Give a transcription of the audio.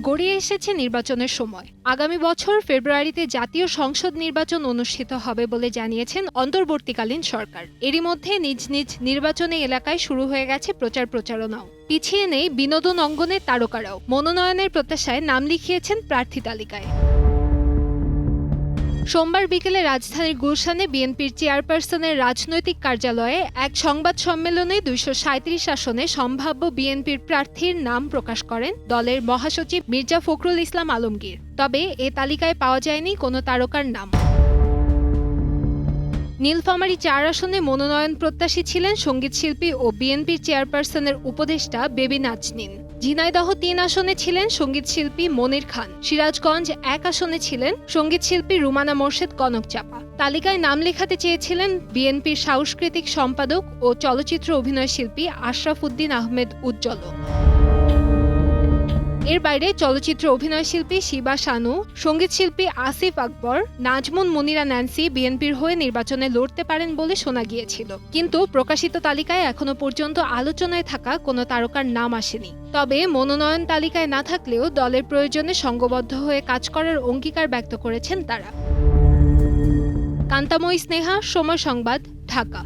গড়িয়ে এসেছে নির্বাচনের সময়। আগামী বছর ফেব্রুয়ারিতে জাতীয় সংসদ নির্বাচন অনুষ্ঠিত হবে বলে জানিয়েছেন অন্তর্বর্তীকালীন সরকার। এরই মধ্যে নিজ নিজ নির্বাচনী এলাকায় শুরু হয়ে গেছে প্রচারণাও। পিছিয়ে নেই বিনোদন অঙ্গনের তারকারাও মনোনয়নের প্রত্যাশায় নাম লিখিয়েছেন প্রার্থী তালিকায়। সোমবার বিকেলে রাজধানীর গুলশানে বিএনপির চেয়ারপারসনের রাজনৈতিক কার্যালয়ে এক সংবাদ সম্মেলনে ২৩৭ আসনে সম্ভাব্য বিএনপির প্রার্থীর নাম প্রকাশ করেন দলের মহাসচিব মির্জা ফখরুল ইসলাম আলমগীর। তবে এ তালিকায় পাওয়া যায়নি কোনো তারকার নাম। নীলফামারী ৪ আসনে মনোনয়ন প্রত্যাশী ছিলেন সঙ্গীতশিল্পী ও বিএনপির চেয়ারপারসনের উপদেষ্টা বেবি নাজনীন। ঝিনাইদহ ৩ আসনে ছিলেন সঙ্গীতশিল্পী মনির খান। সিরাজগঞ্জ ১ আসনে ছিলেন সঙ্গীতশিল্পী রুমানা মোর্শেদ কনকচাপা। তালিকায় নাম লেখাতে চেয়েছিলেন বিএনপির সাংস্কৃতিক সম্পাদক ও চলচ্চিত্র অভিনয়শিল্পী আশরাফ উদ্দিন আহমেদ উজ্জ্বল। এর বাইরে চলচ্চিত্র অভিনয়শিল্পী শিবা শানু, সঙ্গীতশিল্পী আসিফ আকবর, নাজমুন মুনিরা ন্যান্সি বিএনপির হয়ে নির্বাচনে লড়তে পারেন বলে শোনা গিয়েছিল। কিন্তু প্রকাশিত তালিকায় এখনো পর্যন্ত আলোচনায় থাকা কোনো তারকার নাম আসেনি। তবে মনোনয়ন তালিকায় না থাকলেও দলের প্রয়োজনে সংঘবদ্ধ হয়ে কাজ করার অঙ্গীকার ব্যক্ত করেছেন তারা। কান্তাময়ী স্নেহা, সময় সংবাদ, ঢাকা।